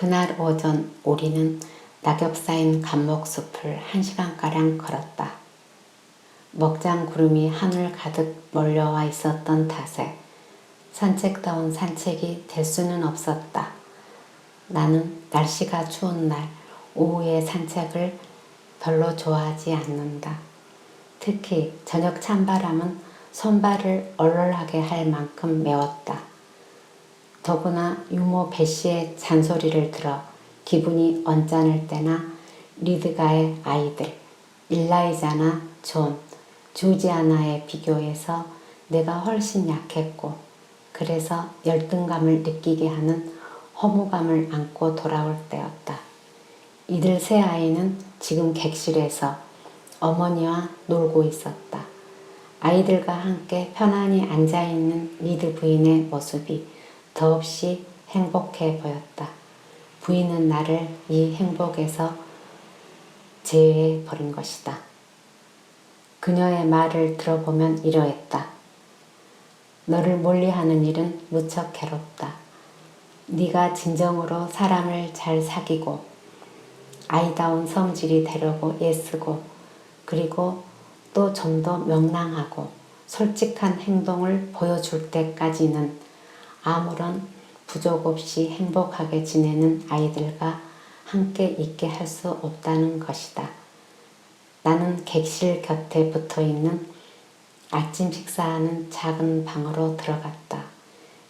그날 오전 우리는 낙엽 쌓인 감목숲을 1시간가량 걸었다. 먹장 구름이 하늘 가득 몰려와 있었던 탓에 산책다운 산책이 될 수는 없었다. 나는 날씨가 추운 날 오후에 산책을 별로 좋아하지 않는다. 특히 저녁 찬바람은 손발을 얼얼하게 할 만큼 매웠다. 더구나 유모 배씨의 잔소리를 들어 기분이 언짢을 때나 리드가의 아이들, 일라이자나 존, 조지아나에 비교해서 내가 훨씬 약했고 그래서 열등감을 느끼게 하는 허무감을 안고 돌아올 때였다. 이들 세 아이는 지금 객실에서 어머니와 놀고 있었다. 아이들과 함께 편안히 앉아있는 리드 부인의 모습이 더없이 행복해 보였다. 부인은 나를 이 행복에서 제외해 버린 것이다. 그녀의 말을 들어보면 이러했다. 너를 멀리하는 일은 무척 괴롭다. 네가 진정으로 사람을 잘 사귀고 아이다운 성질이 되려고 애쓰고 그리고 또 좀 더 명랑하고 솔직한 행동을 보여줄 때까지는 아무런 부족 없이 행복하게 지내는 아이들과 함께 있게 할 수 없다는 것이다. 나는 객실 곁에 붙어있는 아침 식사하는 작은 방으로 들어갔다.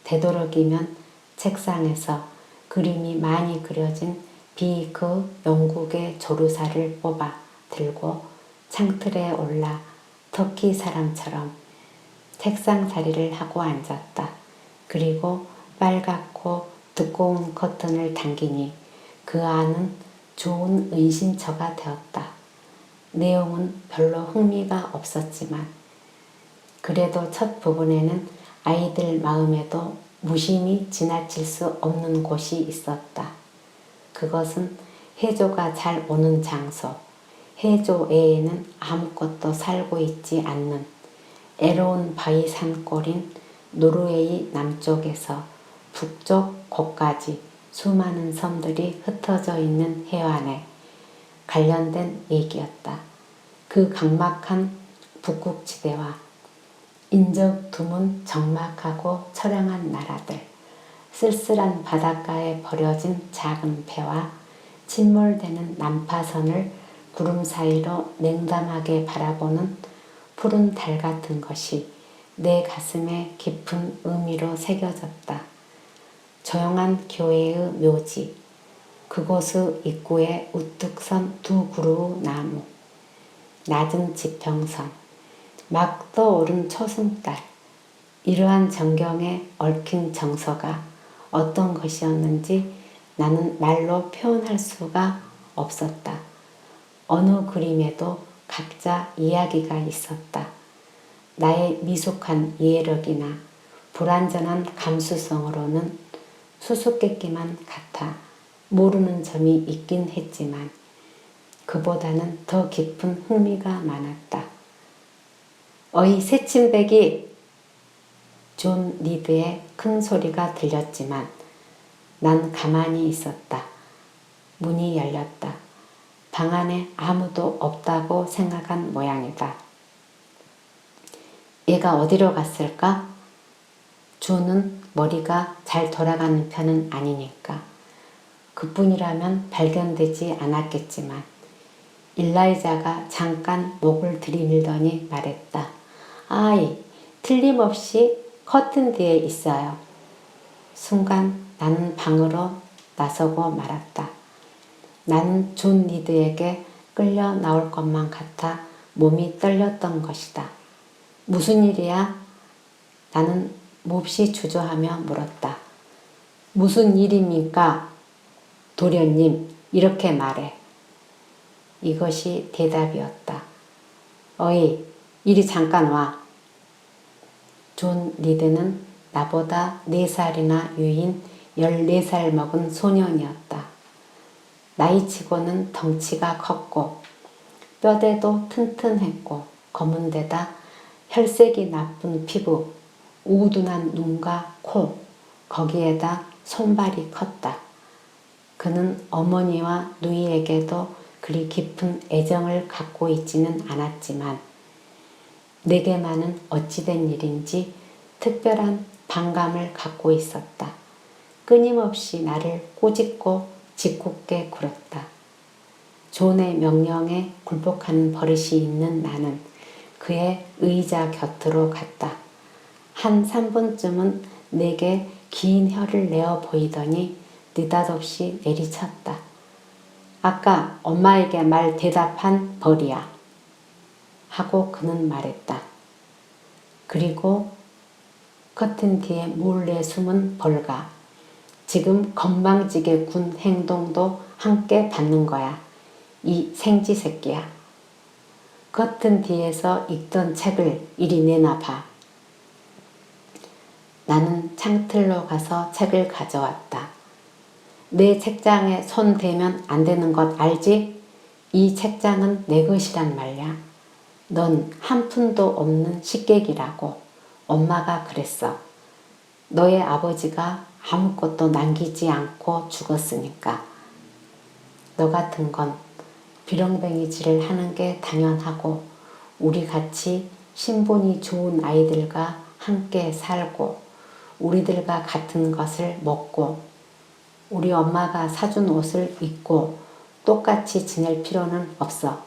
되도록이면 책상에서 그림이 많이 그려진 비그 영국의 조르사를 뽑아 들고 창틀에 올라 터키 사람처럼 책상 자리를 하고 앉았다. 그리고 빨갛고 두꺼운 커튼을 당기니 그 안은 좋은 은신처가 되었다. 내용은 별로 흥미가 없었지만 그래도 첫 부분에는 아이들 마음에도 무심히 지나칠 수 없는 곳이 있었다. 그것은 해조가 잘 오는 장소, 해조 외에는 아무것도 살고 있지 않는 애로운 바위 산골인 노르웨이 남쪽에서 북쪽 곳까지 수많은 섬들이 흩어져 있는 해안에 관련된 얘기였다. 그 각막한 북극지대와 인적 드문 적막하고 처량한 나라들, 쓸쓸한 바닷가에 버려진 작은 배와 침몰되는 난파선을 구름 사이로 냉담하게 바라보는 푸른 달 같은 것이 내 가슴에 깊은 의미로 새겨졌다. 조용한 교회의 묘지, 그곳의 입구에 우뚝 선 두 그루의 나무, 낮은 지평선, 막 떠오른 초승달, 이러한 전경에 얽힌 정서가 어떤 것이었는지 나는 말로 표현할 수가 없었다. 어느 그림에도 각자 이야기가 있었다. 나의 미숙한 이해력이나 불완전한 감수성으로는 수수께끼만 같아 모르는 점이 있긴 했지만 그보다는 더 깊은 흥미가 많았다. 어이 새침대기! 존 리드의 큰 소리가 들렸지만 난 가만히 있었다. 문이 열렸다. 방 안에 아무도 없다고 생각한 모양이다. 얘가 어디로 갔을까? 존은 머리가 잘 돌아가는 편은 아니니까 그뿐이라면 발견되지 않았겠지만 일라이자가 잠깐 목을 들이밀더니 말했다. 아이, 틀림없이 커튼 뒤에 있어요. 순간 나는 방으로 나서고 말았다. 나는 존 리드에게 끌려 나올 것만 같아 몸이 떨렸던 것이다. 무슨 일이야? 나는 몹시 주저하며 물었다. 무슨 일입니까? 도련님, 이렇게 말해. 이것이 대답이었다. 어이, 이리 잠깐 와. 존 리드는 나보다 4살이나 유인 14살 먹은 소년이었다. 나이치고는 덩치가 컸고 뼈대도 튼튼했고 검은 데다 혈색이 나쁜 피부, 우둔한 눈과 코, 거기에다 손발이 컸다. 그는 어머니와 누이에게도 그리 깊은 애정을 갖고 있지는 않았지만 내게만은 어찌된 일인지 특별한 반감을 갖고 있었다. 끊임없이 나를 꼬집고 짓궂게 굴었다. 존의 명령에 굴복하는 버릇이 있는 나는 그의 의자 곁으로 갔다. 한 3분쯤은 내게 긴 혀를 내어 보이더니 느닷없이 내리쳤다. 아까 엄마에게 말 대답한 벌이야. 하고 그는 말했다. 그리고 커튼 뒤에 몰래 숨은 벌과 지금 건방지게 군 행동도 함께 받는 거야. 이 생쥐 새끼야. 커튼 뒤에서 읽던 책을 이리 내놔봐. 나는 창틀로 가서 책을 가져왔다. 내 책장에 손 대면 안 되는 것 알지? 이 책장은 내 것이란 말이야. 넌 한 푼도 없는 식객이라고 엄마가 그랬어. 너의 아버지가 아무것도 남기지 않고 죽었으니까. 너 같은 건 비렁뱅이질을 하는 게 당연하고 우리 같이 신분이 좋은 아이들과 함께 살고 우리들과 같은 것을 먹고 우리 엄마가 사준 옷을 입고 똑같이 지낼 필요는 없어.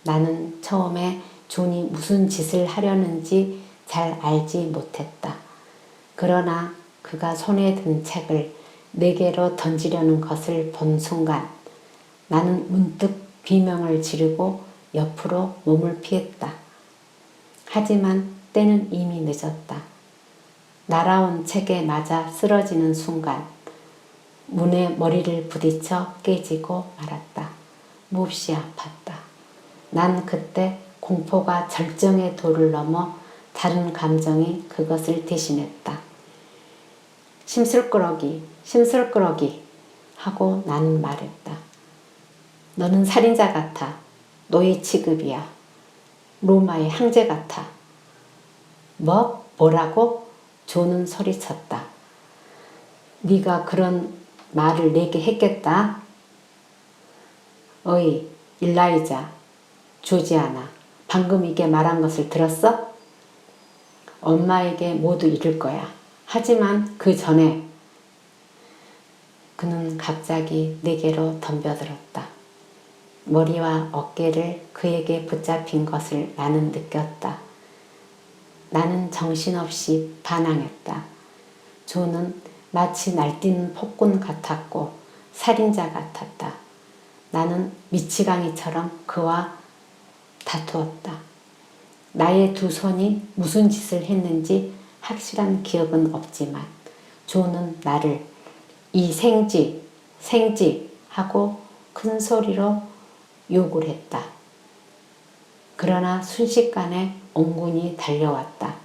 나는 처음에 존이 무슨 짓을 하려는지 잘 알지 못했다. 그러나 그가 손에 든 책을 내게로 던지려는 것을 본 순간 나는 문득 비명을 지르고 옆으로 몸을 피했다. 하지만 때는 이미 늦었다. 날아온 책에 맞아 쓰러지는 순간 문에 머리를 부딪혀 깨지고 말았다. 몹시 아팠다. 난 그때 공포가 절정의 도를 넘어 다른 감정이 그것을 대신했다. 심술꾸러기, 심술꾸러기 하고 나는 말했다. 너는 살인자 같아. 노예 취급이야. 로마의 황제 같아. 뭐라고? 존은 소리쳤다. 네가 그런 말을 내게 했겠다. 어이, 일라이자, 조지아나, 방금 이게 말한 것을 들었어? 엄마에게 모두 이를 거야. 하지만 그 전에 그는 갑자기 내게로 덤벼들었다. 머리와 어깨를 그에게 붙잡힌 것을 나는 느꼈다. 나는 정신없이 반항했다. 존은 마치 날뛰는 폭군 같았고 살인자 같았다. 나는 미치광이처럼 그와 다투었다. 나의 두 손이 무슨 짓을 했는지 확실한 기억은 없지만 존은 나를 이 생쥐 하고 큰 소리로 욕을 했다. 그러나 순식간에 온군이 달려왔다.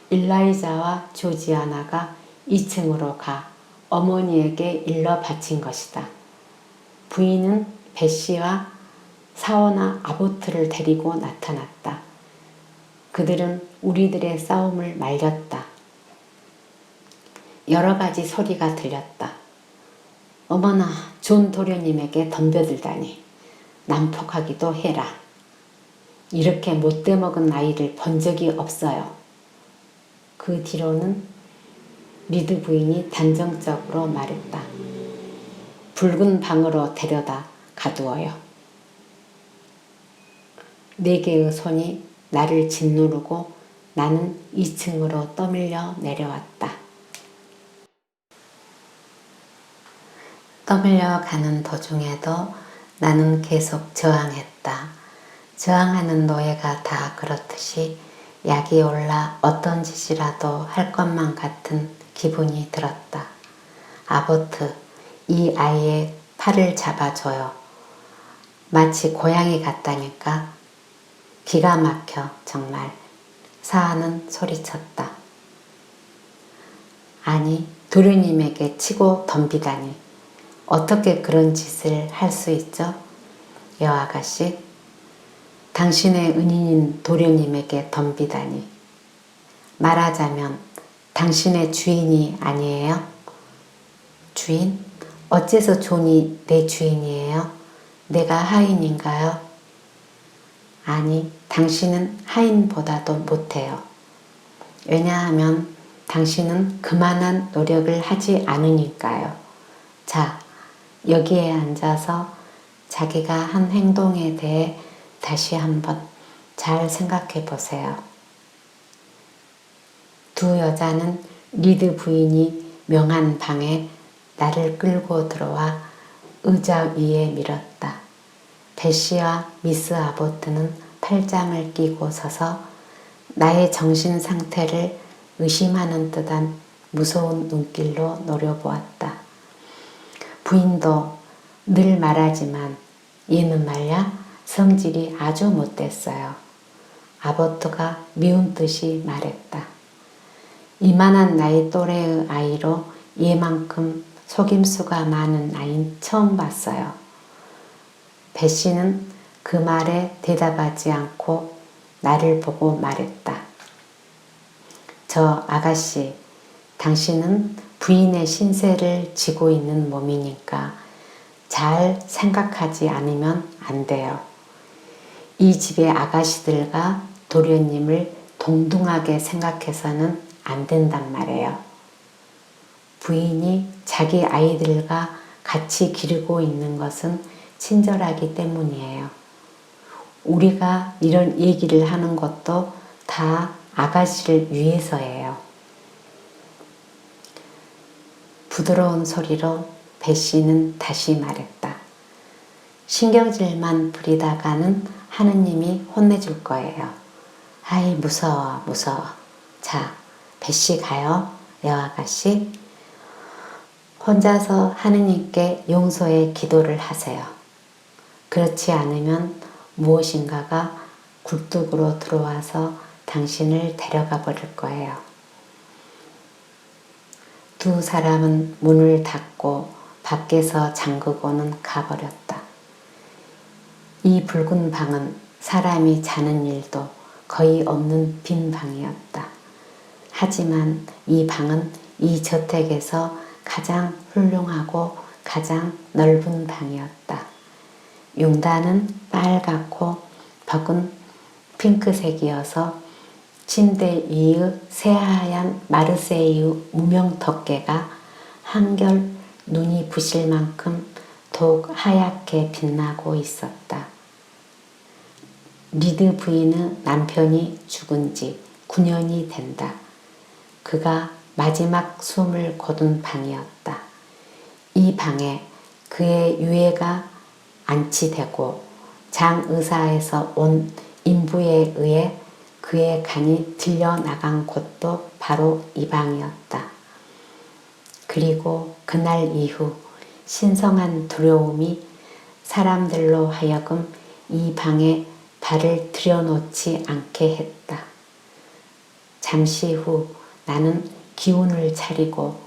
일라이자와 조지아나가 2층으로 가 어머니에게 일러 바친 것이다. 부인은 베시와 사오나 아보트를 데리고 나타났다. 그들은 우리들의 싸움을 말렸다. 여러 가지 소리가 들렸다. 어머나, 존 도련님에게 덤벼들다니. 난폭하기도 해라. 이렇게 못돼 먹은 아이를 본 적이 없어요. 그 뒤로는 리드 부인이 단정적으로 말했다. 붉은 방으로 데려다 가두어요. 네 개의 손이 나를 짓누르고 나는 2층으로 떠밀려 내려왔다. 떠밀려 가는 도중에도 나는 계속 저항했다. 저항하는 노예가 다 그렇듯이 약이 올라 어떤 짓이라도 할 것만 같은 기분이 들었다. 아보트, 이 아이의 팔을 잡아줘요. 마치 고양이 같다니까. 기가 막혀 정말. 사하는 소리쳤다. 아니, 도련님에게 치고 덤비다니. 어떻게 그런 짓을 할 수 있죠? 여아가씨, 당신의 은인인 도련님에게 덤비다니. 말하자면 당신의 주인이 아니에요? 주인? 어째서 존이 내 주인이에요? 내가 하인인가요? 아니, 당신은 하인보다도 못해요. 왜냐하면 당신은 그만한 노력을 하지 않으니까요. 자, 여기에 앉아서 자기가 한 행동에 대해 다시 한번 잘 생각해 보세요. 두 여자는 리드 부인이 명한 방에 나를 끌고 들어와 의자 위에 밀었다. 베시와 미스 아보트는 팔짱을 끼고 서서 나의 정신 상태를 의심하는 듯한 무서운 눈길로 노려보았다. 부인도 늘 말하지만 얘는 말야 성질이 아주 못됐어요. 아보트가 미운 듯이 말했다. 이만한 나이 또래의 아이로 얘만큼 속임수가 많은 아이는 처음 봤어요. 베시는 그 말에 대답하지 않고 나를 보고 말했다. 저 아가씨, 당신은 부인의 신세를 지고 있는 몸이니까 잘 생각하지 않으면 안 돼요. 이 집의 아가씨들과 도련님을 동등하게 생각해서는 안 된단 말이에요. 부인이 자기 아이들과 같이 기르고 있는 것은 친절하기 때문이에요. 우리가 이런 얘기를 하는 것도 다 아가씨를 위해서예요. 부드러운 소리로 베시는 다시 말했다. 신경질만 부리다가는 하느님이 혼내줄 거예요. 아이 무서워 무서워. 자, 베시 가요. 여아가씨. 혼자서 하느님께 용서의 기도를 하세요. 그렇지 않으면 무엇인가가 굴뚝으로 들어와서 당신을 데려가 버릴 거예요. 두 사람은 문을 닫고 밖에서 잠그고는 가버렸다. 이 붉은 방은 사람이 자는 일도 거의 없는 빈 방이었다. 하지만 이 방은 이 저택에서 가장 훌륭하고 가장 넓은 방이었다. 용단은 빨갛고 벽은 핑크색이어서 침대 위의 새하얀 마르세유 무명 덮개가 한결 눈이 부실 만큼 더욱 하얗게 빛나고 있었다. 리드 부인의 남편이 죽은 지 9년이 된다. 그가 마지막 숨을 거둔 방이었다. 이 방에 그의 유해가 안치되고 장의사에서 온 인부에 의해 그의 간이 들려나간 곳도 바로 이 방이었다. 그리고 그날 이후 신성한 두려움이 사람들로 하여금 이 방에 발을 들여놓지 않게 했다. 잠시 후 나는 기운을 차리고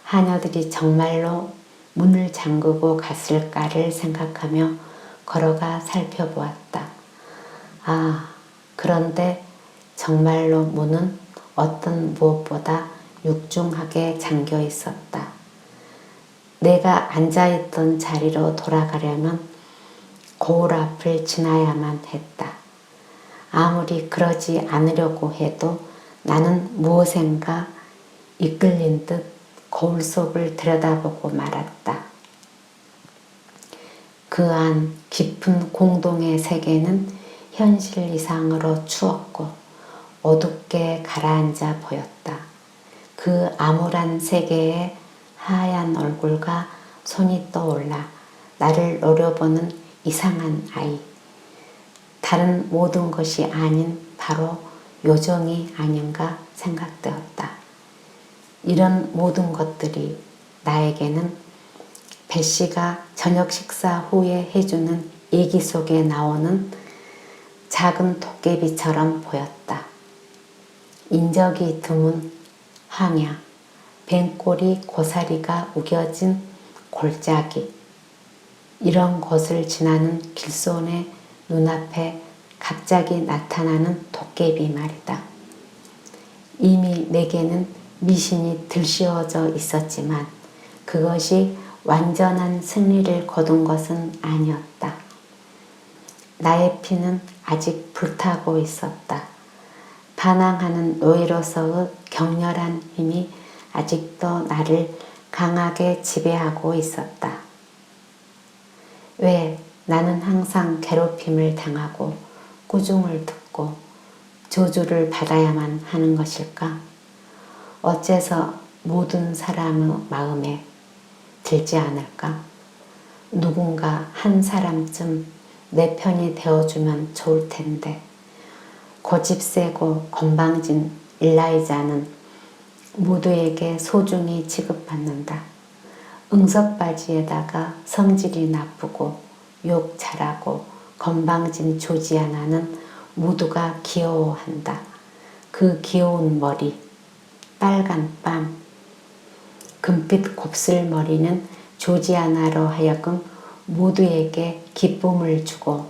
하녀들이 정말로 문을 잠그고 갔을까를 생각하며 걸어가 살펴보았다. 아, 그런데 정말로 문은 어떤 무엇보다 육중하게 잠겨 있었다. 내가 앉아있던 자리로 돌아가려면 거울 앞을 지나야만 했다. 아무리 그러지 않으려고 해도 나는 무엇인가 이끌린 듯 거울 속을 들여다보고 말았다. 그 안 깊은 공동의 세계는 현실 이상으로 추웠고 어둡게 가라앉아 보였다. 그 암울한 세계에 하얀 얼굴과 손이 떠올라 나를 노려보는 이상한 아이. 다른 모든 것이 아닌 바로 요정이 아닌가 생각되었다. 이런 모든 것들이 나에게는 베시가 저녁 식사 후에 해주는 얘기 속에 나오는 작은 도깨비처럼 보였다. 인적이 드문 항야, 뱀꼬리 고사리가 우겨진 골짜기, 이런 곳을 지나는 길손의 눈앞에 갑자기 나타나는 도깨비 말이다. 이미 내게는 미신이 들씌워져 있었지만 그것이 완전한 승리를 거둔 것은 아니었다. 나의 피는 아직 불타고 있었다. 반항하는 노예로서의 격렬한 힘이 아직도 나를 강하게 지배하고 있었다. 왜 나는 항상 괴롭힘을 당하고 꾸중을 듣고 저주를 받아야만 하는 것일까? 어째서 모든 사람의 마음에 들지 않을까? 누군가 한 사람쯤 내 편이 되어주면 좋을 텐데 고집세고 건방진 일라이자는 모두에게 소중히 취급받는다. 응석바지에다가 성질이 나쁘고 욕 잘하고 건방진 조지아나는 모두가 귀여워한다. 그 귀여운 머리, 빨간 뺨, 금빛 곱슬머리는 조지아나로 하여금 모두에게 기쁨을 주고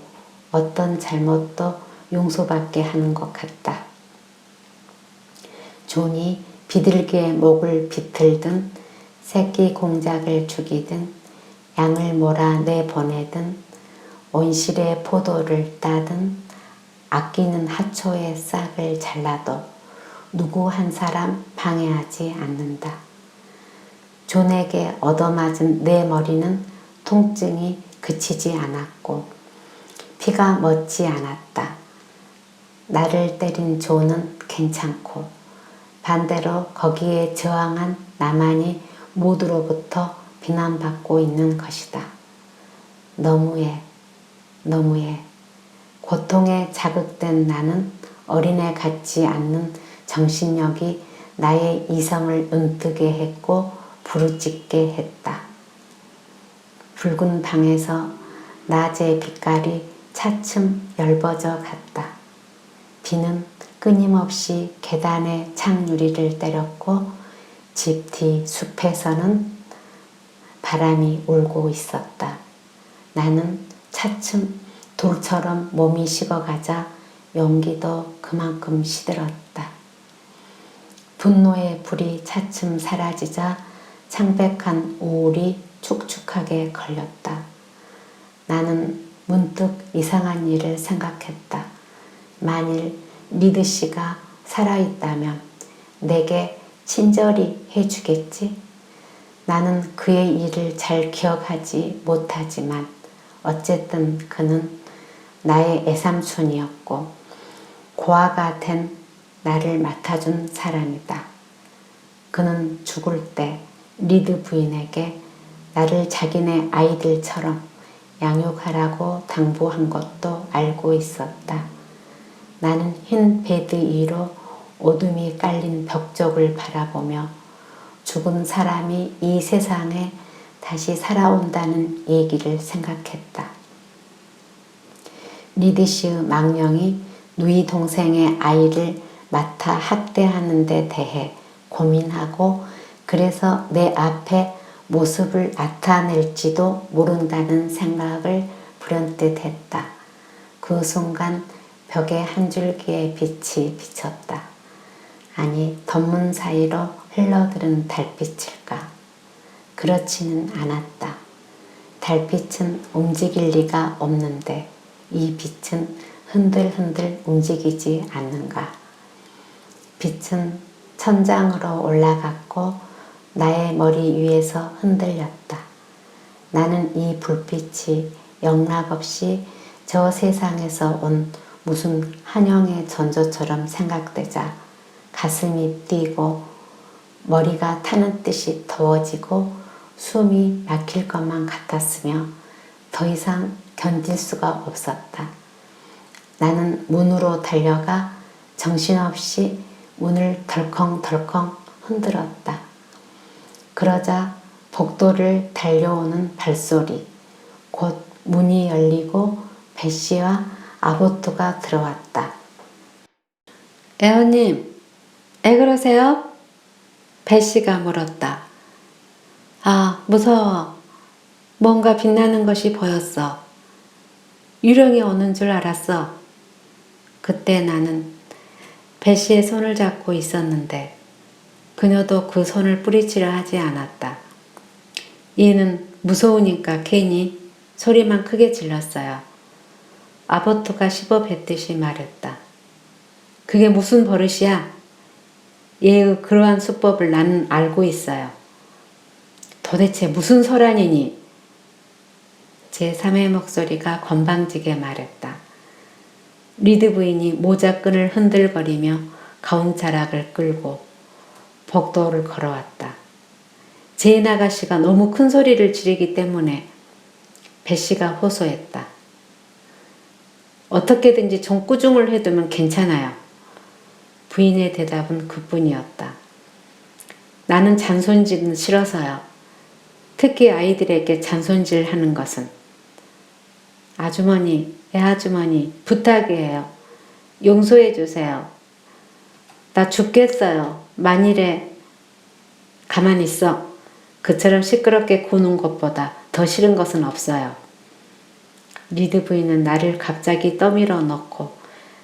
어떤 잘못도 용서받게 하는 것 같다. 존이 비둘기의 목을 비틀든 새끼 공작을 죽이든 양을 몰아내보내든 온실의 포도를 따든 아끼는 하초의 싹을 잘라도 누구 한 사람 방해하지 않는다. 존에게 얻어맞은 내 머리는 통증이 그치지 않았고 피가 멎지 않았다. 나를 때린 존은 괜찮고 반대로 거기에 저항한 나만이 모두로부터 비난받고 있는 것이다. 너무해, 너무해. 고통에 자극된 나는 어린애 같지 않는 정신력이 나의 이성을 눈뜨게 했고 부르짖게 했다. 붉은 방에서 낮의 빛깔이 차츰 엷어져 갔다. 비는 끊임없이 계단의 창유리를 때렸고 집 뒤 숲에서는 바람이 울고 있었다. 나는 차츰 돌처럼 몸이 식어가자 용기도 그만큼 시들었다. 분노의 불이 차츰 사라지자 창백한 우울이 축축하게 걸렸다. 나는 문득 이상한 일을 생각했다. 만일 리드 씨가 살아있다면 내게 친절히 해주겠지? 나는 그의 일을 잘 기억하지 못하지만 어쨌든 그는 나의 애삼촌이었고 고아가 된 나를 맡아준 사람이다. 그는 죽을 때 리드 부인에게 나를 자기네 아이들처럼 양육하라고 당부한 것도 알고 있었다. 나는 흰 베드 위로 어둠이 깔린 벽 쪽을 바라보며 죽은 사람이 이 세상에 다시 살아온다는 얘기를 생각했다. 리드 씨의 망령이 누이 동생의 아이를 맡아 학대하는 데 대해 고민하고 그래서 내 앞에 모습을 나타낼지도 모른다는 생각을 불현듯 했다. 그 순간 벽에 한 줄기의 빛이 비쳤다. 아니, 덧문 사이로 흘러들은 달빛일까? 그렇지는 않았다. 달빛은 움직일 리가 없는데 이 빛은 흔들흔들 움직이지 않는가? 빛은 천장으로 올라갔고 나의 머리 위에서 흔들렸다. 나는 이 불빛이 영락없이 저 세상에서 온 무슨 한영의 전조처럼 생각되자 가슴이 뛰고 머리가 타는 듯이 더워지고 숨이 막힐 것만 같았으며 더 이상 견딜 수가 없었다. 나는 문으로 달려가 정신없이 문을 덜컹덜컹 흔들었다. 그러자 복도를 달려오는 발소리, 곧 문이 열리고 배씨와 아보토가 들어왔다. 애원님, 왜 그러세요? 배씨가 물었다. 아, 무서워. 뭔가 빛나는 것이 보였어. 유령이 오는 줄 알았어. 그때 나는 배씨의 손을 잡고 있었는데 그녀도 그 손을 뿌리치려 하지 않았다. 얘는 무서우니까 괜히 소리만 크게 질렀어요. 아버터가 씹어뱉듯이 말했다. 그게 무슨 버릇이야? 얘의 그러한 수법을 나는 알고 있어요. 도대체 무슨 소란이니? 제3의 목소리가 건방지게 말했다. 리드 부인이 모자끈을 흔들거리며 가운자락을 끌고 복도를 걸어왔다. 제인 아가씨가 너무 큰 소리를 지르기 때문에 배씨가 호소했다. 어떻게든지 종꾸중을 해두면 괜찮아요. 부인의 대답은 그뿐이었다. 나는 잔손질은 싫어서요. 특히 아이들에게 잔손질하는 것은. 아주머니, 애아주머니 부탁이에요. 용서해 주세요. 나 죽겠어요. 만일에 가만히 있어. 그처럼 시끄럽게 구는 것보다 더 싫은 것은 없어요. 리드 부인은 나를 갑자기 떠밀어 넣고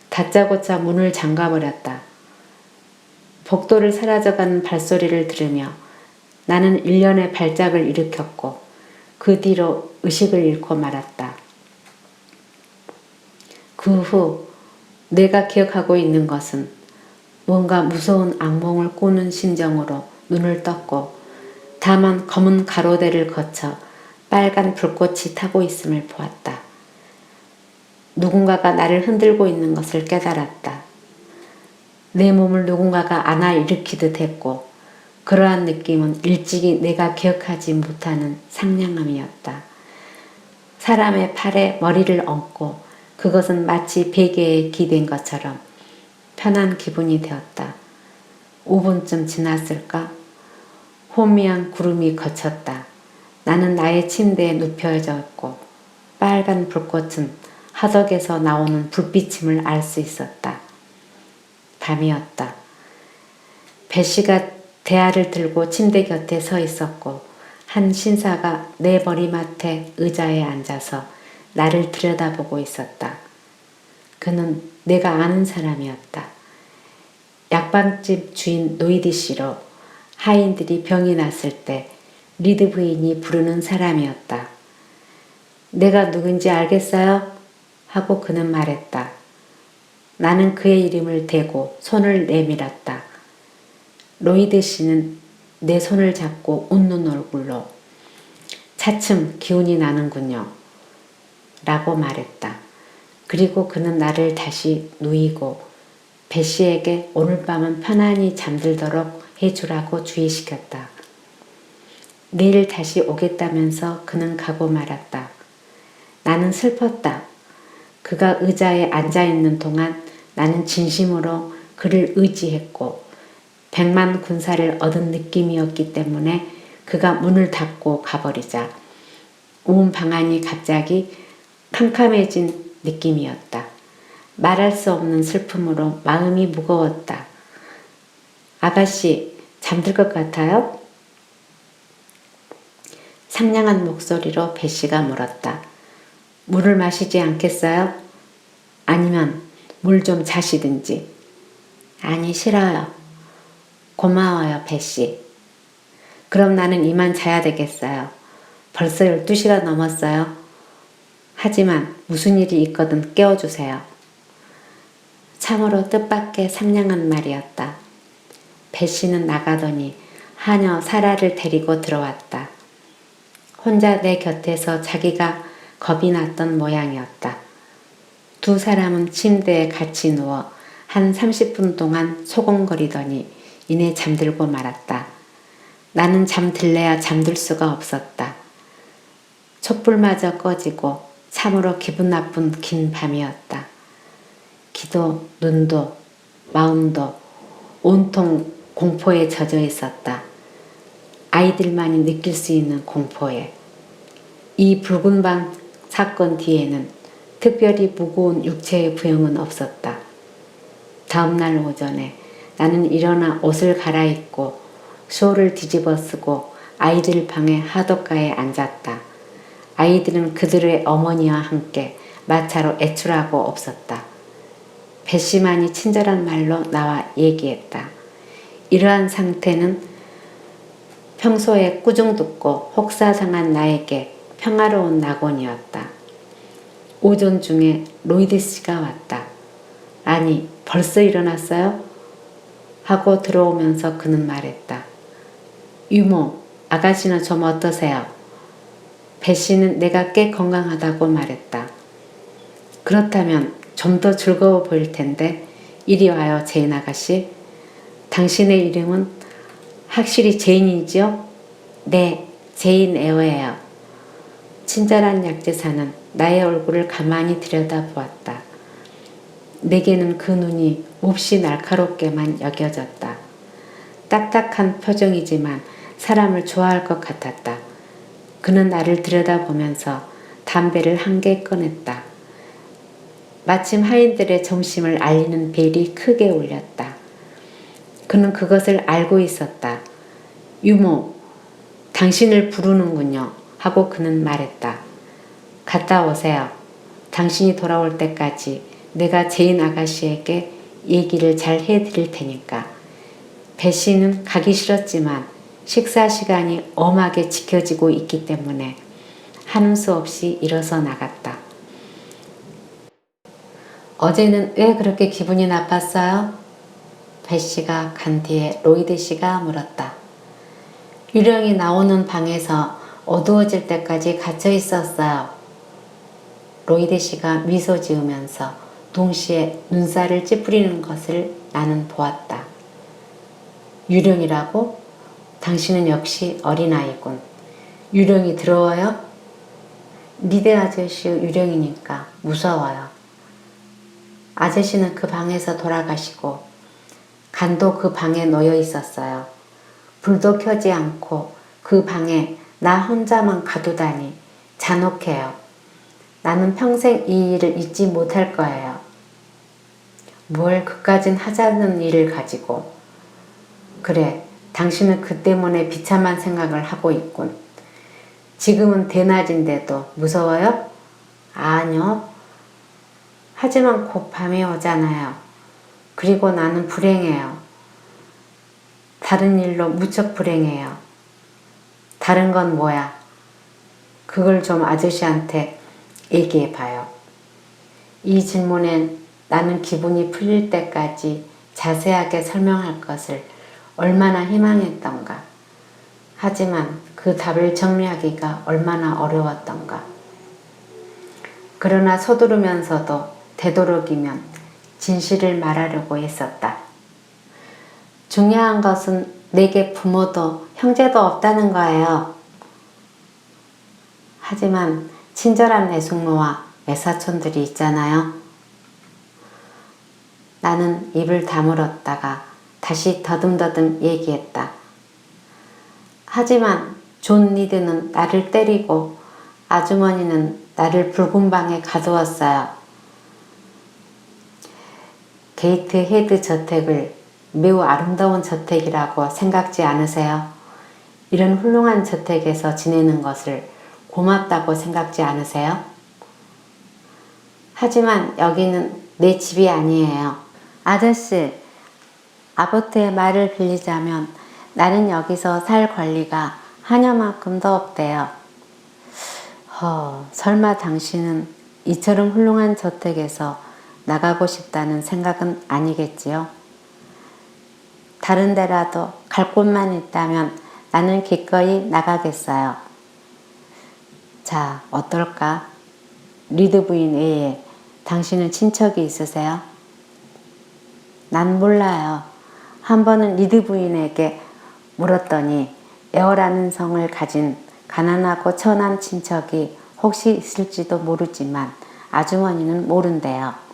다짜고짜 문을 잠가버렸다. 복도를 사라져가는 발소리를 들으며 나는 일련의 발작을 일으켰고 그 뒤로 의식을 잃고 말았다. 그 후 내가 기억하고 있는 것은 뭔가 무서운 악몽을 꾸는 심정으로 눈을 떴고 다만 검은 가로대를 거쳐 빨간 불꽃이 타고 있음을 보았다. 누군가가 나를 흔들고 있는 것을 깨달았다. 내 몸을 누군가가 안아 일으키듯 했고 그러한 느낌은 일찍이 내가 기억하지 못하는 상냥함이었다. 사람의 팔에 머리를 얹고 그것은 마치 베개에 기댄 것처럼 편한 기분이 되었다. 5분쯤 지났을까? 혼미한 구름이 걷혔다. 나는 나의 침대에 눕혀져 있고 빨간 불꽃은 화덕에서 나오는 불빛임을 알 수 있었다. 밤이었다. 배씨가 대야를 들고 침대 곁에 서 있었고 한 신사가 내 머리맡에 의자에 앉아서 나를 들여다보고 있었다. 그는 내가 아는 사람이었다. 약방집 주인 노이디 씨로 하인들이 병이 났을 때 리드 부인이 부르는 사람이었다. 내가 누군지 알겠어요? 하고 그는 말했다. 나는 그의 이름을 대고 손을 내밀었다. 로이드 씨는 내 손을 잡고 웃는 얼굴로 차츰 기운이 나는군요. 라고 말했다. 그리고 그는 나를 다시 누이고 배씨에게 오늘 밤은 편안히 잠들도록 해주라고 주의시켰다. 내일 다시 오겠다면서 그는 가고 말았다. 나는 슬펐다. 그가 의자에 앉아있는 동안 나는 진심으로 그를 의지했고 100만 군사를 얻은 느낌이었기 때문에 그가 문을 닫고 가버리자 온 방안이 갑자기 캄캄해진 느낌이었다. 말할 수 없는 슬픔으로 마음이 무거웠다. 아가씨, 잠들 것 같아요? 상냥한 목소리로 배씨가 물었다. 물을 마시지 않겠어요? 아니면 물 좀 자시든지. 아니, 싫어요. 고마워요, 배씨. 그럼 나는 이만 자야 되겠어요. 벌써 12시가 넘었어요. 하지만 무슨 일이 있거든 깨워주세요. 참으로 뜻밖의 상냥한 말이었다. 배씨는 나가더니 하녀 사라를 데리고 들어왔다. 혼자 내 곁에서 자기가 겁이 났던 모양이었다. 두 사람은 침대에 같이 누워 한 30분 동안 소곤거리더니 이내 잠들고 말았다. 나는 잠들래야 잠들 수가 없었다. 촛불마저 꺼지고 참으로 기분 나쁜 긴 밤이었다. 귀도 눈도 마음도 온통 공포에 젖어 있었다. 아이들만이 느낄 수 있는 공포에. 이 붉은 밤 사건 뒤에는 특별히 무거운 육체의 부형은 없었다. 다음날 오전에 나는 일어나 옷을 갈아입고 쇼를 뒤집어 쓰고 아이들 방의 하덕가에 앉았다. 아이들은 그들의 어머니와 함께 마차로 애출하고 없었다. 배씨만이 친절한 말로 나와 얘기했다. 이러한 상태는 평소에 꾸중듣고 혹사상한 나에게 평화로운 낙원이었다. 오전 중에 로이드 씨가 왔다. 아니, 벌써 일어났어요? 하고 들어오면서 그는 말했다. 유모, 아가씨는 좀 어떠세요? 배 씨는 내가 꽤 건강하다고 말했다. 그렇다면 좀 더 즐거워 보일 텐데 이리 와요, 제인 아가씨. 당신의 이름은 확실히 제인이지요? 네, 제인 에어예요. 친절한 약제사는 나의 얼굴을 가만히 들여다보았다. 내게는 그 눈이 몹시 날카롭게만 여겨졌다. 딱딱한 표정이지만 사람을 좋아할 것 같았다. 그는 나를 들여다보면서 담배를 한 개 꺼냈다. 마침 하인들의 점심을 알리는 벨이 크게 울렸다. 그는 그것을 알고 있었다. 유모, 당신을 부르는군요. 하고 그는 말했다. 갔다 오세요. 당신이 돌아올 때까지 내가 제인 아가씨에게 얘기를 잘 해드릴 테니까. 배 씨는 가기 싫었지만 식사 시간이 엄하게 지켜지고 있기 때문에 하는 수 없이 일어서 나갔다. 어제는 왜 그렇게 기분이 나빴어요? 배 씨가 간 뒤에 로이드 씨가 물었다. 유령이 나오는 방에서 어두워질 때까지 갇혀 있었어요. 로이드 씨가 미소 지으면서 동시에 눈살을 찌푸리는 것을 나는 보았다. 유령이라고? 당신은 역시 어린아이군. 유령이 들어와요? 리드 아저씨 유령이니까 무서워요. 아저씨는 그 방에서 돌아가시고 간도 그 방에 놓여 있었어요. 불도 켜지 않고 그 방에 나 혼자만 가두다니 잔혹해요. 나는 평생 이 일을 잊지 못할 거예요. 뭘 그까진 하자는 일을 가지고. 그래, 당신은 그 때문에 비참한 생각을 하고 있군. 지금은 대낮인데도 무서워요? 아니요. 하지만 곧 밤이 오잖아요. 그리고 나는 불행해요. 다른 일로 무척 불행해요. 다른 건 뭐야? 그걸 좀 아저씨한테 얘기해봐요. 이 질문엔 나는 기분이 풀릴 때까지 자세하게 설명할 것을 얼마나 희망했던가. 하지만 그 답을 정리하기가 얼마나 어려웠던가. 그러나 서두르면서도 되도록이면 진실을 말하려고 했었다. 중요한 것은 내게 부모도 형제도 없다는 거예요. 하지만 친절한 외숙모와 외사촌들이 있잖아요. 나는 입을 다물었다가 다시 더듬더듬 얘기했다. 하지만 존 리드는 나를 때리고 아주머니는 나를 붉은 방에 가두었어요. 게이트 헤드 저택을 매우 아름다운 저택이라고 생각지 않으세요? 이런 훌륭한 저택에서 지내는 것을 고맙다고 생각지 않으세요? 하지만 여기는 내 집이 아니에요. 아저씨, 아버트의 말을 빌리자면 나는 여기서 살 권리가 하나만큼도 없대요. 설마 당신은 이처럼 훌륭한 저택에서 나가고 싶다는 생각은 아니겠지요? 다른 데라도 갈 곳만 있다면 나는 기꺼이 나가겠어요. 자, 어떨까? 리드 부인 외에 당신은 친척이 있으세요? 난 몰라요. 한 번은 리드 부인에게 물었더니 에어라는 성을 가진 가난하고 천한 친척이 혹시 있을지도 모르지만 아주머니는 모른대요.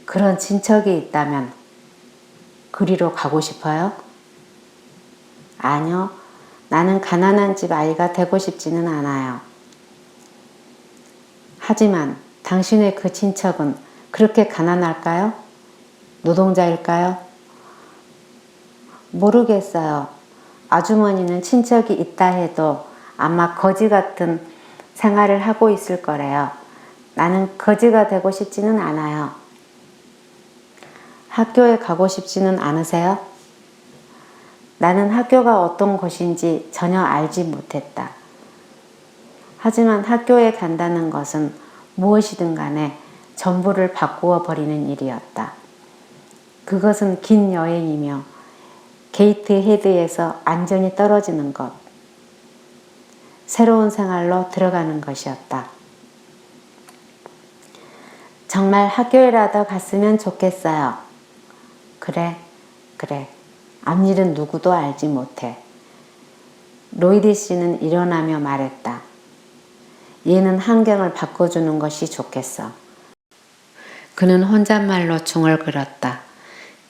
그런 친척이 있다면 그리로 가고 싶어요? 아니요. 나는 가난한 집 아이가 되고 싶지는 않아요. 하지만 당신의 그 친척은 그렇게 가난할까요? 노동자일까요? 모르겠어요. 아주머니는 친척이 있다 해도 아마 거지 같은 생활을 하고 있을 거래요. 나는 거지가 되고 싶지는 않아요. 학교에 가고 싶지는 않으세요? 나는 학교가 어떤 곳인지 전혀 알지 못했다. 하지만 학교에 간다는 것은 무엇이든 간에 전부를 바꾸어 버리는 일이었다. 그것은 긴 여행이며 게이트 헤드에서 안전이 떨어지는 것, 새로운 생활로 들어가는 것이었다. 정말 학교에라도 갔으면 좋겠어요. 그래. 앞일은 누구도 알지 못해. 로이드 씨는 일어나며 말했다. 얘는 환경을 바꿔주는 것이 좋겠어. 그는 혼잣말로 중얼거렸다.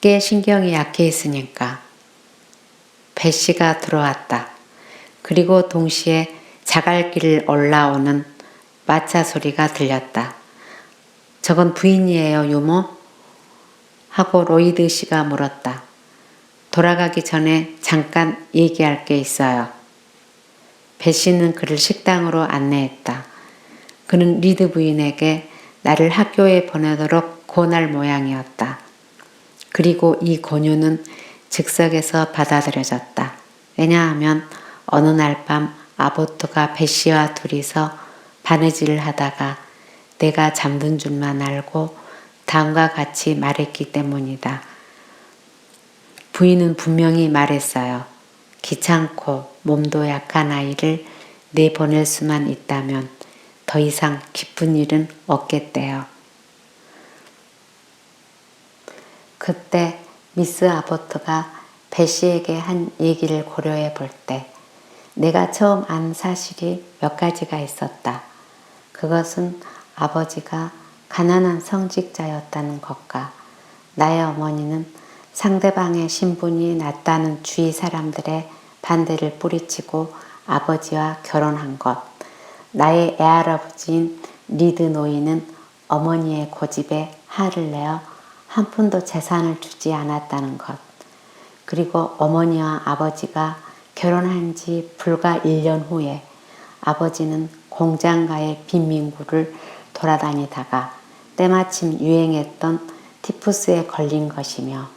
꽤 신경이 약해 있으니까. 배씨가 들어왔다. 그리고 동시에 자갈길을 올라오는 마차 소리가 들렸다. 저건 부인이에요, 유모? 하고 로이드 씨가 물었다. 돌아가기 전에 잠깐 얘기할 게 있어요. 배씨는 그를 식당으로 안내했다. 그는 리드 부인에게 나를 학교에 보내도록 권할 모양이었다. 그리고 이 권유는 즉석에서 받아들여졌다. 왜냐하면 어느 날 밤 아보트가 배씨와 둘이서 바느질을 하다가 내가 잠든 줄만 알고 다음과 같이 말했기 때문이다. 부인은 분명히 말했어요. 귀찮고 몸도 약한 아이를 내보낼 수만 있다면 더 이상 기쁜 일은 없겠대요. 그때 미스 아보트가 배씨에게 한 얘기를 고려해 볼 때 내가 처음 안 사실이 몇 가지가 있었다. 그것은 아버지가 가난한 성직자였다는 것과 나의 어머니는 상대방의 신분이 낮다는 주위 사람들의 반대를 뿌리치고 아버지와 결혼한 것, 나의 애할아버지인 리드 노인은 어머니의 고집에 화를 내어 한 푼도 재산을 주지 않았다는 것, 그리고 어머니와 아버지가 결혼한 지 불과 1년 후에 아버지는 공장가의 빈민구를 돌아다니다가 때마침 유행했던 티푸스에 걸린 것이며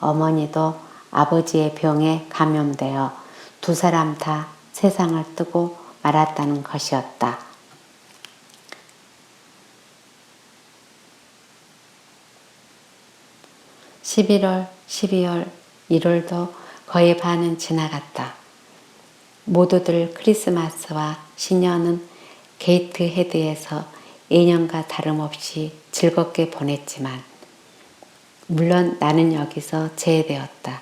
어머니도 아버지의 병에 감염되어 두 사람 다 세상을 뜨고 말았다는 것이었다. 11월, 12월, 1월도 거의 반은 지나갔다. 모두들 크리스마스와 신년은 게이트 헤드에서 예년과 다름없이 즐겁게 보냈지만 물론 나는 여기서 제외되었다.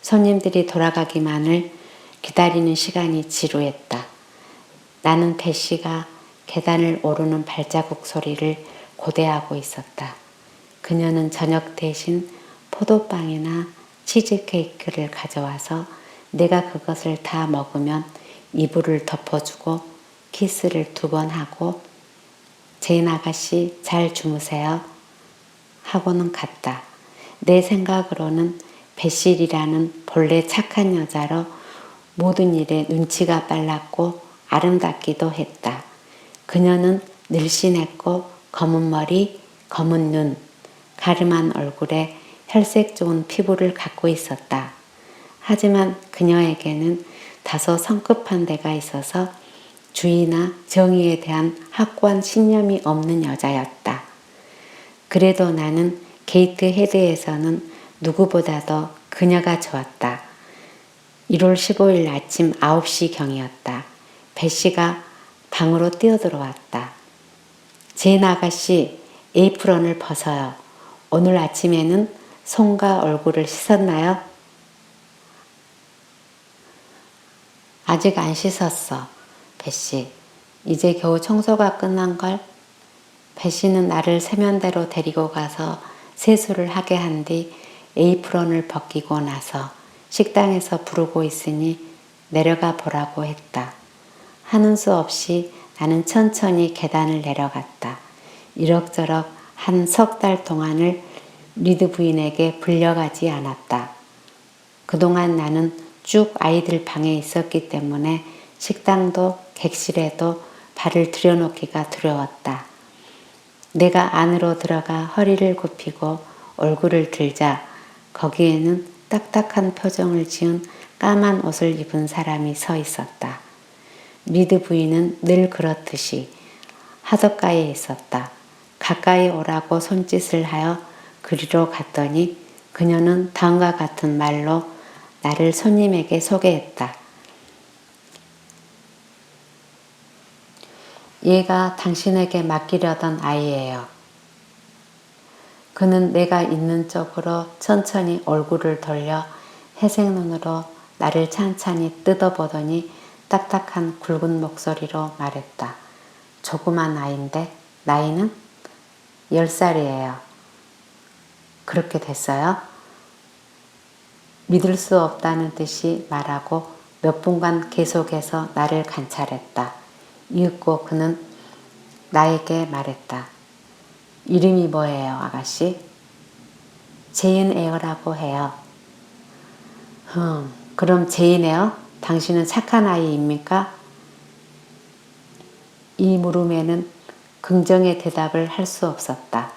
손님들이 돌아가기만을 기다리는 시간이 지루했다. 나는 배씨가 계단을 오르는 발자국 소리를 고대하고 있었다. 그녀는 저녁 대신 포도빵이나 치즈케이크를 가져와서 내가 그것을 다 먹으면 이불을 덮어주고 키스를 2번 하고 제인 아가씨 잘 주무세요 하고는 갔다. 내 생각으로는 배실이라는 본래 착한 여자로 모든 일에 눈치가 빨랐고 아름답기도 했다. 그녀는 늘씬했고 검은 머리, 검은 눈, 가름한 얼굴에 혈색 좋은 피부를 갖고 있었다. 하지만 그녀에게는 다소 성급한 데가 있어서 주의나 정의에 대한 확고한 신념이 없는 여자였다. 그래도 나는 게이트 헤드에서는 누구보다도 그녀가 좋았다. 1월 15일 아침 9시경이었다. 배씨가 방으로 뛰어들어왔다. 제인 아가씨, 에이프런을 벗어요. 오늘 아침에는 손과 얼굴을 씻었나요? 아직 안 씻었어, 배씨. 이제 겨우 청소가 끝난걸? 배씨는 나를 세면대로 데리고 가서 세수를 하게 한 뒤 에이프런을 벗기고 나서 식당에서 부르고 있으니 내려가 보라고 했다. 하는 수 없이 나는 천천히 계단을 내려갔다. 이럭저럭 한 석 달 동안을 리드 부인에게 불려가지 않았다. 그동안 나는 쭉 아이들 방에 있었기 때문에 식당도 객실에도 발을 들여놓기가 두려웠다. 내가 안으로 들어가 허리를 굽히고 얼굴을 들자 거기에는 딱딱한 표정을 지은 까만 옷을 입은 사람이 서 있었다. 리드 부인은 늘 그렇듯이 하덕가에 있었다. 가까이 오라고 손짓을 하여 그리로 갔더니 그녀는 다음과 같은 말로 나를 손님에게 소개했다. 얘가 당신에게 맡기려던 아이예요. 그는 내가 있는 쪽으로 천천히 얼굴을 돌려 회색 눈으로 나를 찬찬히 뜯어보더니 딱딱한 굵은 목소리로 말했다. 조그만 아이인데 나이는? 10살이에요. 그렇게 됐어요? 믿을 수 없다는 듯이 말하고 몇 분간 계속해서 나를 관찰했다. 이윽고 그는 나에게 말했다. 이름이 뭐예요, 아가씨? 제인 에어라고 해요. 그럼 제인 에어? 당신은 착한 아이입니까? 이 물음에는 긍정의 대답을 할 수 없었다.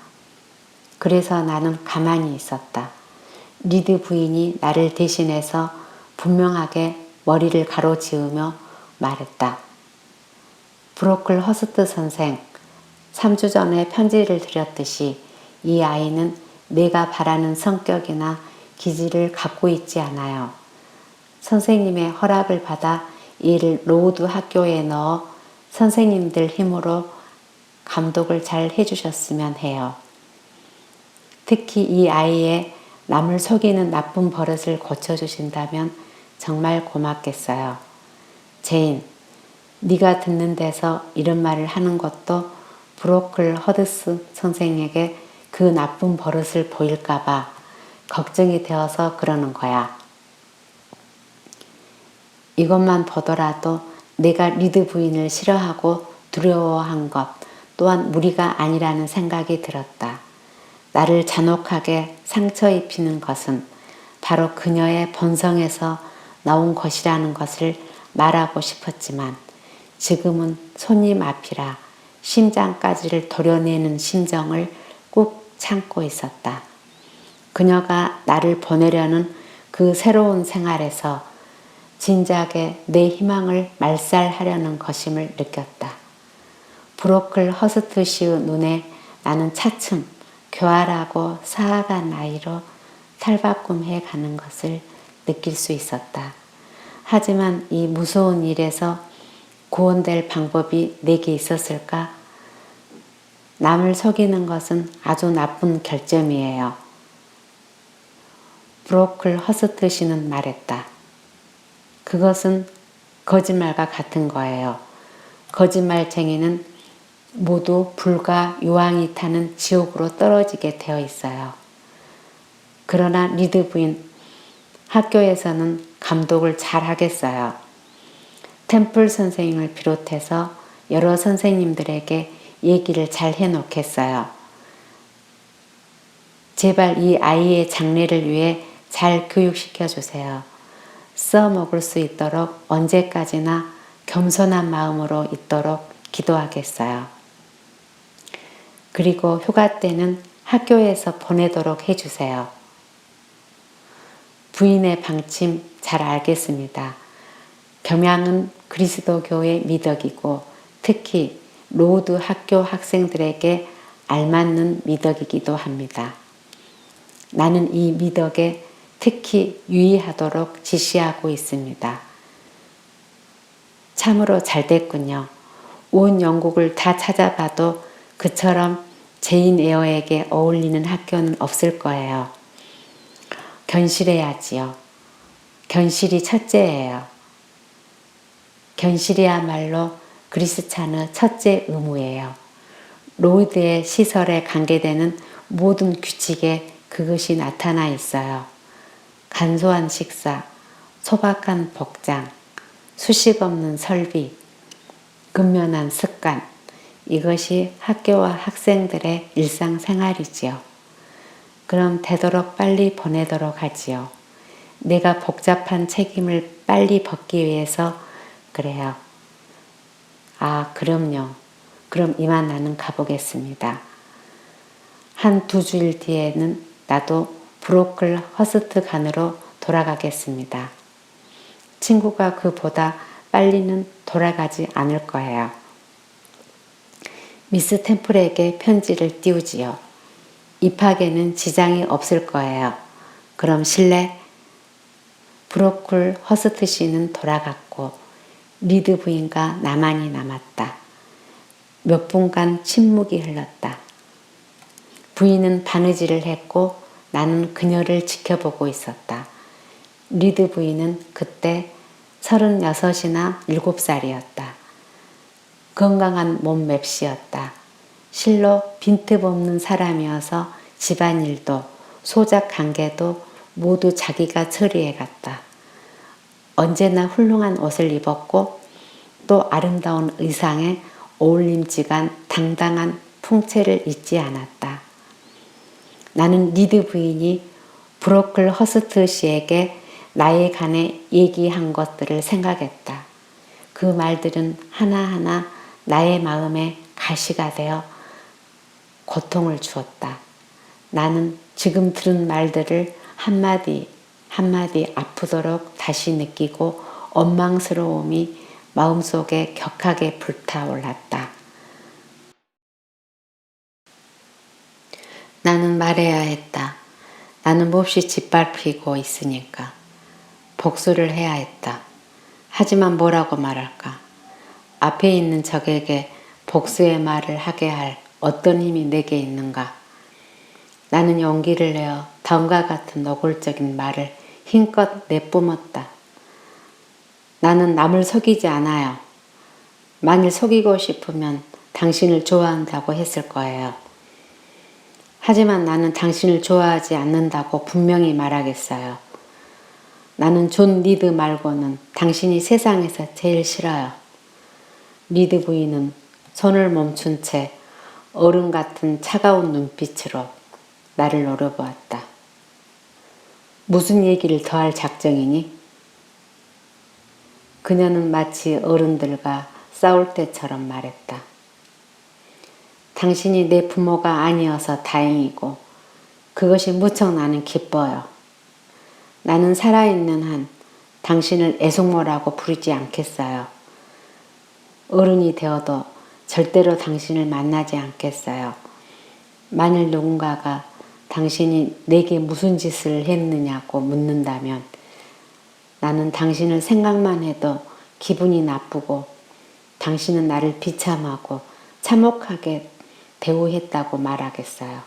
그래서 나는 가만히 있었다. 리드 부인이 나를 대신해서 분명하게 머리를 가로지으며 말했다. 브로클 허스트 선생, 3주 전에 편지를 드렸듯이 이 아이는 내가 바라는 성격이나 기질을 갖고 있지 않아요. 선생님의 허락을 받아 이를 로우드 학교에 넣어 선생님들 힘으로 감독을 잘 해주셨으면 해요. 특히 이 아이의 남을 속이는 나쁜 버릇을 고쳐주신다면 정말 고맙겠어요. 제인, 네가 듣는 데서 이런 말을 하는 것도 브로클 허드스 선생에게 그 나쁜 버릇을 보일까봐 걱정이 되어서 그러는 거야. 이것만 보더라도 내가 리드 부인을 싫어하고 두려워한 것 또한 무리가 아니라는 생각이 들었다. 나를 잔혹하게 상처 입히는 것은 바로 그녀의 본성에서 나온 것이라는 것을 말하고 싶었지만 지금은 손님 앞이라 심장까지를 도려내는 심정을 꾹 참고 있었다. 그녀가 나를 보내려는 그 새로운 생활에서 진작에 내 희망을 말살하려는 것임을 느꼈다. 브로클 허스트 씨의 눈에 나는 차츰 교활하고 사악한 아이로 탈바꿈해 가는 것을 느낄 수 있었다. 하지만 이 무서운 일에서 구원될 방법이 내게 있었을까? 남을 속이는 것은 아주 나쁜 결점이에요. 브로클 허스트 씨는 말했다. 그것은 거짓말과 같은 거예요. 거짓말쟁이는 모두 불과 유황이 타는 지옥으로 떨어지게 되어 있어요. 그러나 리드 부인, 학교에서는 감독을 잘 하겠어요. 템플 선생님을 비롯해서 여러 선생님들에게 얘기를 잘 해놓겠어요. 제발 이 아이의 장래를 위해 잘 교육시켜 주세요. 써먹을 수 있도록 언제까지나 겸손한 마음으로 있도록 기도하겠어요. 그리고 휴가 때는 학교에서 보내도록 해주세요. 부인의 방침 잘 알겠습니다. 겸양은 그리스도교의 미덕이고 특히 로드 학교 학생들에게 알맞는 미덕이기도 합니다. 나는 이 미덕에 특히 유의하도록 지시하고 있습니다. 참으로 잘 됐군요. 온 영국을 다 찾아봐도 그처럼 제인 에어에게 어울리는 학교는 없을 거예요. 견실해야지요. 견실이 첫째예요. 견실이야말로 그리스찬의 첫째 의무예요. 로드의 시설에 관계되는 모든 규칙에 그것이 나타나 있어요. 간소한 식사, 소박한 복장, 수식 없는 설비, 근면한 습관, 이것이 학교와 학생들의 일상생활이지요. 그럼 되도록 빨리 보내도록 하지요. 내가 복잡한 책임을 빨리 벗기 위해서 그래요. 아, 그럼요. 그럼 이만 나는 가보겠습니다. 한 2주일 뒤에는 나도 브로클 허스트 간으로 돌아가겠습니다. 친구가 그보다 빨리는 돌아가지 않을 거예요. 미스 템플에게 편지를 띄우지요. 입학에는 지장이 없을 거예요. 그럼 실례? 브로콜 허스트 씨는 돌아갔고 리드 부인과 나만이 남았다. 몇 분간 침묵이 흘렀다. 부인은 바느질을 했고 나는 그녀를 지켜보고 있었다. 리드 부인은 그때 36이나 7살이었다. 건강한 몸맵시였다. 실로 빈틈없는 사람이어서 집안일도 소작 관계도 모두 자기가 처리해갔다. 언제나 훌륭한 옷을 입었고 또 아름다운 의상에 어울림지간 당당한 풍채를 잊지 않았다. 나는 리드 부인이 브로클 허스트 씨에게 나에 관해 얘기한 것들을 생각했다. 그 말들은 하나하나 나의 마음에 가시가 되어 고통을 주었다. 나는 지금 들은 말들을 한마디 한마디 아프도록 다시 느끼고 원망스러움이 마음속에 격하게 불타올랐다. 나는 말해야 했다. 나는 몹시 짓밟히고 있으니까. 복수를 해야 했다. 하지만 뭐라고 말할까? 앞에 있는 적에게 복수의 말을 하게 할 어떤 힘이 내게 있는가? 나는 용기를 내어 다음과 같은 노골적인 말을 힘껏 내뿜었다. 나는 남을 속이지 않아요. 만일 속이고 싶으면 당신을 좋아한다고 했을 거예요. 하지만 나는 당신을 좋아하지 않는다고 분명히 말하겠어요. 나는 존 리드 말고는 당신이 세상에서 제일 싫어요. 리드 부인은 손을 멈춘 채 얼음 같은 차가운 눈빛으로 나를 노려보았다. 무슨 얘기를 더 할 작정이니? 그녀는 마치 어른들과 싸울 때처럼 말했다. 당신이 내 부모가 아니어서 다행이고 그것이 무척 나는 기뻐요. 나는 살아있는 한 당신을 애숙모라고 부르지 않겠어요. 어른이 되어도 절대로 당신을 만나지 않겠어요. 만일 누군가가 당신이 내게 무슨 짓을 했느냐고 묻는다면 나는 당신을 생각만 해도 기분이 나쁘고 당신은 나를 비참하고 참혹하게 대우했다고 말하겠어요.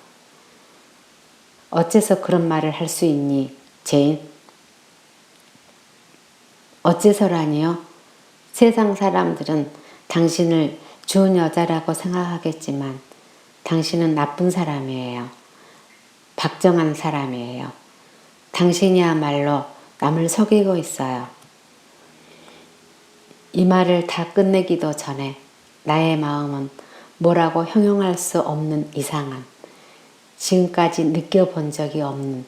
어째서 그런 말을 할 수 있니, 제인? 어째서라니요? 세상 사람들은 당신을 좋은 여자라고 생각하겠지만 당신은 나쁜 사람이에요. 박정한 사람이에요. 당신이야말로 남을 속이고 있어요. 이 말을 다 끝내기도 전에 나의 마음은 뭐라고 형용할 수 없는 이상한, 지금까지 느껴본 적이 없는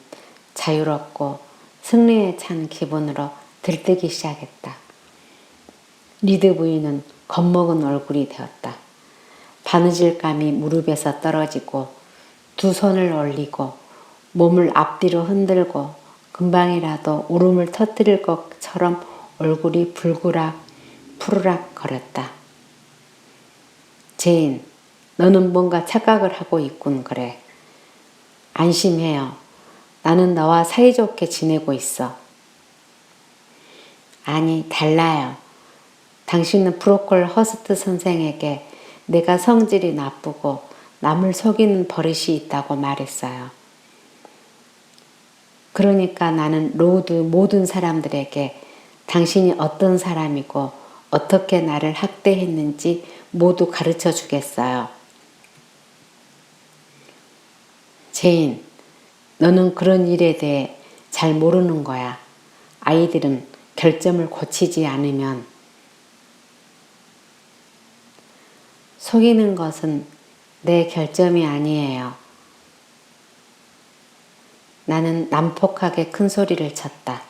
자유롭고 승리에 찬 기분으로 들뜨기 시작했다. 리드 부인은 겁먹은 얼굴이 되었다. 바느질감이 무릎에서 떨어지고 두 손을 올리고 몸을 앞뒤로 흔들고 금방이라도 울음을 터뜨릴 것처럼 얼굴이 불그락 푸르락 거렸다. 제인, 너는 뭔가 착각을 하고 있군 그래. 안심해요. 나는 너와 사이좋게 지내고 있어. 아니, 달라요. 당신은 브로콜 허스트 선생에게 내가 성질이 나쁘고 남을 속이는 버릇이 있다고 말했어요. 그러니까 나는 로드 모든 사람들에게 당신이 어떤 사람이고 어떻게 나를 학대했는지 모두 가르쳐 주겠어요. 제인, 너는 그런 일에 대해 잘 모르는 거야. 아이들은 결점을 고치지 않으면 속이는 것은 내 결점이 아니에요. 나는 난폭하게 큰 소리를 쳤다.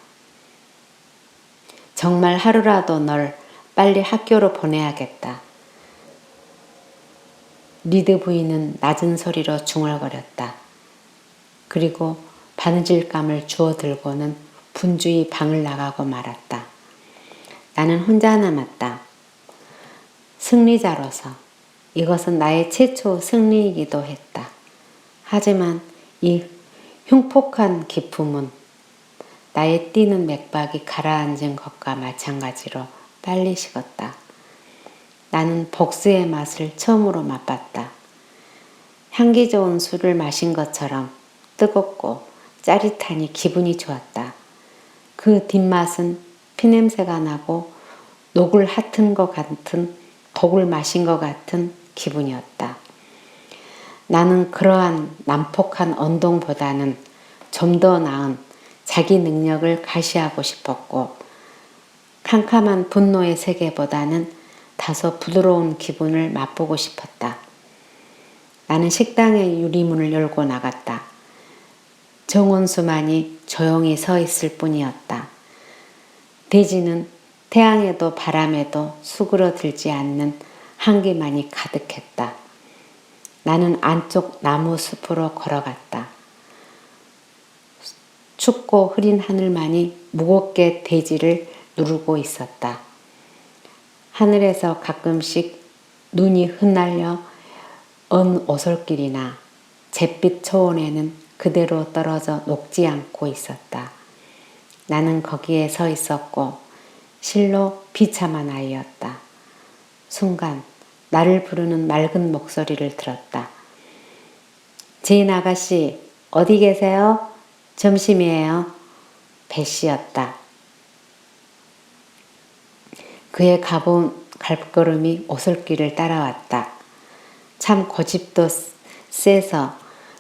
정말 하루라도 널 빨리 학교로 보내야겠다. 리드 부인은 낮은 소리로 중얼거렸다. 그리고 바느질감을 주워 들고는 분주히 방을 나가고 말았다. 나는 혼자 남았다. 승리자로서 이것은 나의 최초 승리이기도 했다. 하지만 이 흉폭한 기쁨은 나의 뛰는 맥박이 가라앉은 것과 마찬가지로 빨리 식었다. 나는 복수의 맛을 처음으로 맛봤다. 향기 좋은 술을 마신 것처럼 뜨겁고 짜릿하니 기분이 좋았다. 그 뒷맛은 피냄새가 나고 녹을 핫은 것 같은 독을 마신 것 같은 기분이었다. 나는 그러한 난폭한 언동보다는 좀 더 나은 자기 능력을 가시하고 싶었고 캄캄한 분노의 세계보다는 다소 부드러운 기분을 맛보고 싶었다. 나는 식당의 유리문을 열고 나갔다. 정원수만이 조용히 서 있을 뿐이었다. 대지는 태양에도 바람에도 수그러들지 않는 한기만이 가득했다. 나는 안쪽 나무 숲으로 걸어갔다. 춥고 흐린 하늘만이 무겁게 대지를 누르고 있었다. 하늘에서 가끔씩 눈이 흩날려 언 오솔길이나 잿빛 초원에는 그대로 떨어져 녹지 않고 있었다. 나는 거기에 서 있었고 실로 비참한 아이였다. 순간 나를 부르는 맑은 목소리를 들었다. 제인 아가씨, 어디 계세요? 점심이에요. 배씨였다. 그의 가벼운 발걸음이 오솔길을 따라왔다. 참 고집도 세서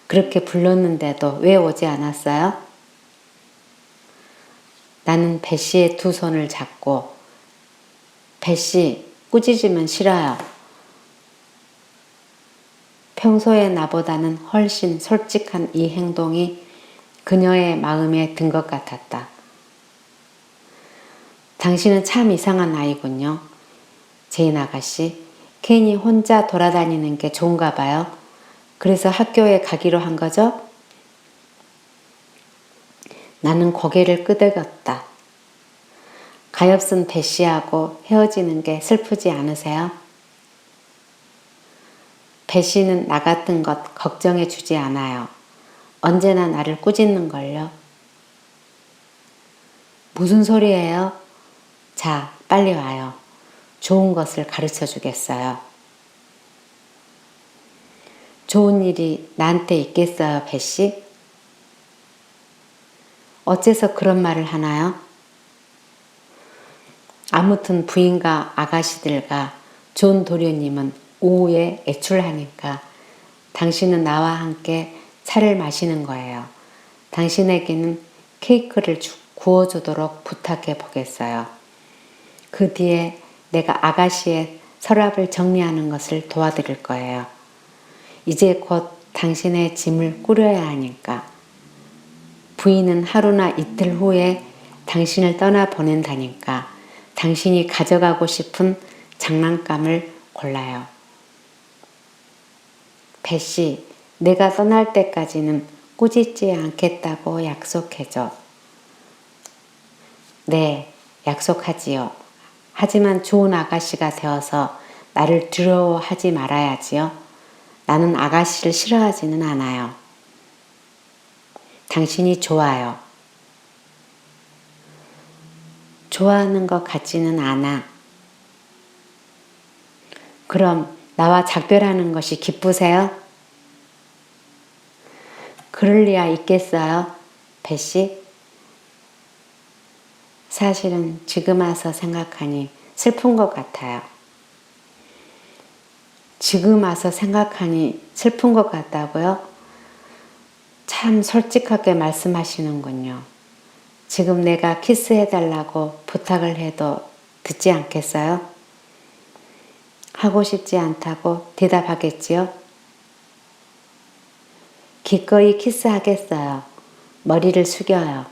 그렇게 불렀는데도 왜 오지 않았어요? 나는 배씨의 두 손을 잡고 배씨, 꾸짖으면 싫어요. 평소의 나보다는 훨씬 솔직한 이 행동이 그녀의 마음에 든 것 같았다. 당신은 참 이상한 아이군요. 제인 아가씨, 괜히 혼자 돌아다니는 게 좋은가 봐요. 그래서 학교에 가기로 한 거죠? 나는 고개를 끄덕였다. 가엾은 배씨하고 헤어지는 게 슬프지 않으세요? 배씨는 나 같은 것 걱정해 주지 않아요. 언제나 나를 꾸짖는걸요. 무슨 소리예요? 자, 빨리 와요. 좋은 것을 가르쳐 주겠어요. 좋은 일이 나한테 있겠어요, 배씨? 어째서 그런 말을 하나요? 아무튼 부인과 아가씨들과 존 도련님은 오후에 애출하니까 당신은 나와 함께 차를 마시는 거예요. 당신에게는 케이크를 구워주도록 부탁해 보겠어요. 그 뒤에 내가 아가씨의 서랍을 정리하는 것을 도와드릴 거예요. 이제 곧 당신의 짐을 꾸려야 하니까. 부인은 하루나 이틀 후에 당신을 떠나보낸다니까 당신이 가져가고 싶은 장난감을 골라요. 배씨, 내가 떠날 때까지는 꾸짖지 않겠다고 약속해줘. 네, 약속하지요. 하지만 좋은 아가씨가 되어서 나를 두려워하지 말아야지요. 나는 아가씨를 싫어하지는 않아요. 당신이 좋아요. 좋아하는 것 같지는 않아. 그럼 나와 작별하는 것이 기쁘세요? 그럴 리야 있겠어요, 배씨? 사실은 지금 와서 생각하니 슬픈 것 같아요. 지금 와서 생각하니 슬픈 것 같다고요? 참 솔직하게 말씀하시는군요. 지금 내가 키스해달라고 부탁을 해도 듣지 않겠어요? 하고 싶지 않다고 대답하겠지요? 기꺼이 키스하겠어요. 머리를 숙여요.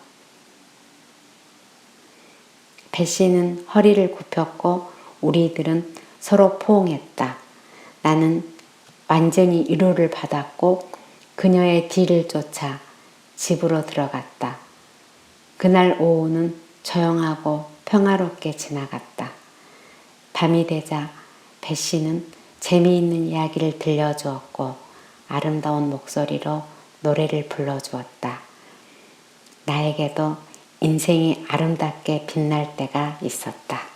배씨는 허리를 굽혔고 우리들은 서로 포옹했다. 나는 완전히 위로를 받았고 그녀의 뒤를 쫓아 집으로 들어갔다. 그날 오후는 조용하고 평화롭게 지나갔다. 밤이 되자 배 씨는 재미있는 이야기를 들려주었고 아름다운 목소리로 노래를 불러주었다. 나에게도 인생이 아름답게 빛날 때가 있었다.